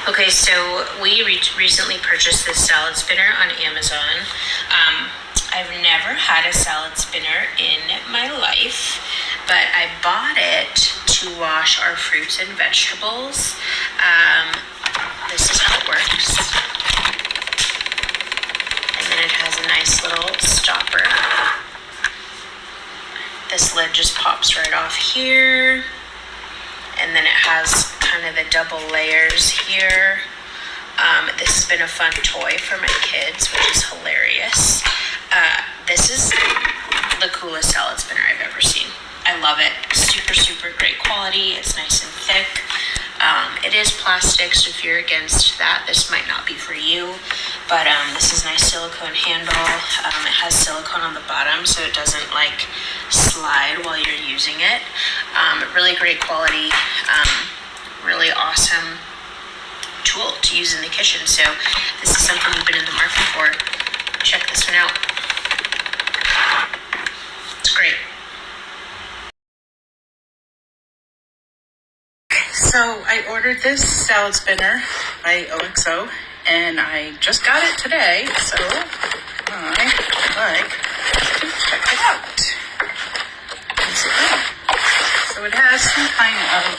Okay, so we recently purchased this salad spinner on Amazon. I've never had a salad spinner in my life, but I bought it to wash our fruits and vegetables. This is how it works. And then it has a nice little stopper. This lid just pops right off here. And then it has kind of the double layers here. This has been a fun toy for my kids, which is hilarious. This is the coolest salad spinner I've ever seen. I love it. Super, super great quality. It's nice and thick. It is plastic, so if you're against that, this might not be for you. But this is a nice silicone handle. It has silicone on the bottom, so it doesn't like slide while you're using it. Really great quality. Really awesome tool to use in the kitchen. So this is something we've been in the market for. Check this one out. It's great. So I ordered this salad spinner by OXO, and I just got it today, so I like to check it out. So it has some kind of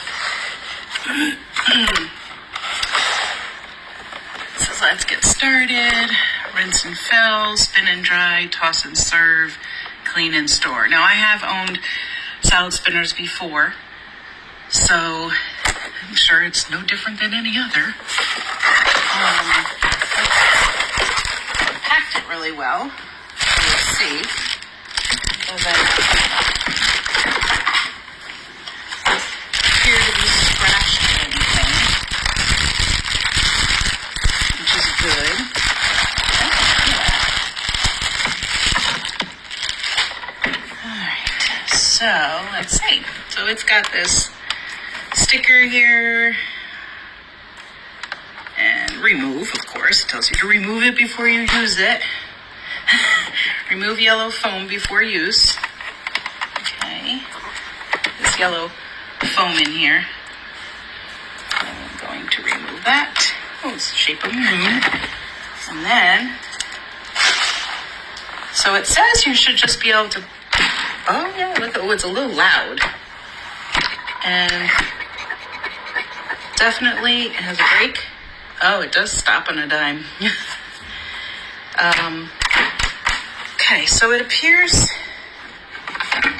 so let's get started. Rinse and fill, spin and dry, toss and serve, clean and store. Now I have owned salad spinners before, so I'm sure it's no different than any other. Packed it really well. Let's see. Doesn't appear to be scratched or anything, which is good. Alright, so let's see. So it's got this sticker here, and remove, of course. It tells you to remove it before you use it. Remove yellow foam before use. Okay, this yellow foam in here. I'm going to remove that. Oh, it's the shape of a moon. And then, so it says you should just be able to, oh yeah, look, oh, it's a little loud. And definitely it has a brake. Oh, it does stop on a dime. Okay, so it appears to be,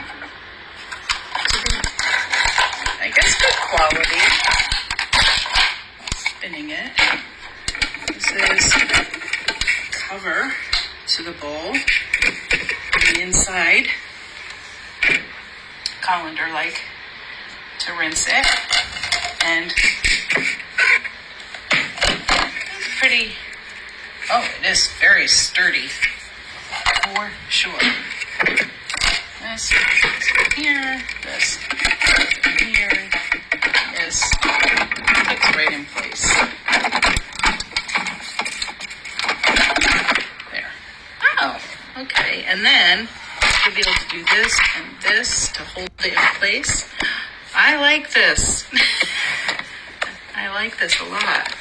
I guess, good quality. Spinning it. This is cover to the bowl. On the inside, colander like to rinse it. And pretty, oh, it is very sturdy, for sure. This here, this here, this clicks right in place. There. Oh, okay. And then you'll be able to do this and this to hold it in place. I like this. I like this a lot.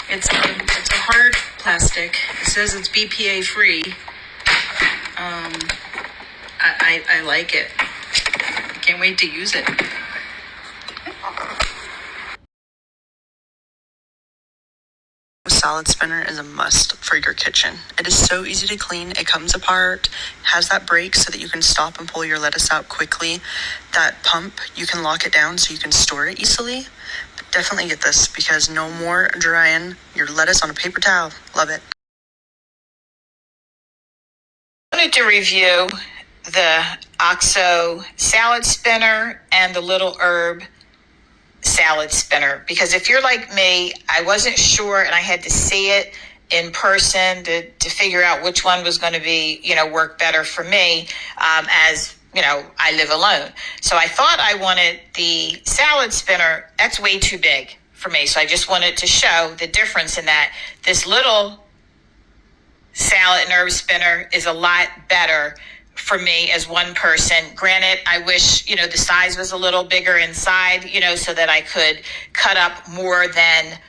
It's a hard plastic. It says it's BPA-free. I like it. I can't wait to use it. Salad spinner is a must for your kitchen. It is so easy to clean. It comes apart, has that brake so that you can stop and pull your lettuce out quickly. That pump, you can lock it down so you can store it easily. But definitely get this because no more drying your lettuce on a paper towel. Love it. I wanted to review the OXO Salad Spinner and the Little Herb Salad Spinner, because if you're like me, I wasn't sure and I had to see it in person to figure out which one was going to be, work better for me, as I live alone. So I thought I wanted the salad spinner. That's way too big for me. So I just wanted to show the difference in that this little salad and herb spinner is a lot better for me as one person. Granted, I wish, the size was a little bigger inside, so that I could cut up more than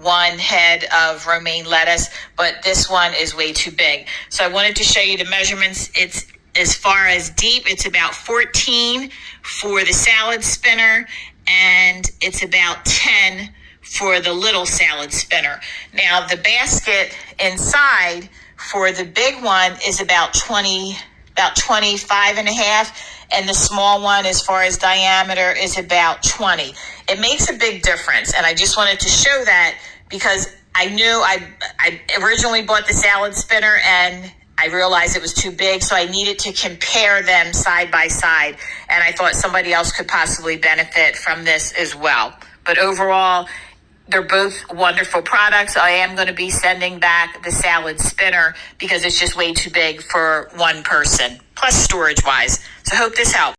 one head of romaine lettuce, but this one is way too big. So I wanted to show you the measurements. It's as far as deep, it's about 14 for the salad spinner, and it's about 10 for the little salad spinner. Now the basket inside for the big one is about 25 and a half, and the small one as far as diameter is about 20. It makes a big difference, and I just wanted to show that because I knew I originally bought the salad spinner and I realized it was too big, so I needed to compare them side by side, and I thought somebody else could possibly benefit from this as well. But overall, they're both wonderful products. I am going to be sending back the salad spinner because it's just way too big for one person, plus storage-wise. So I hope this helps.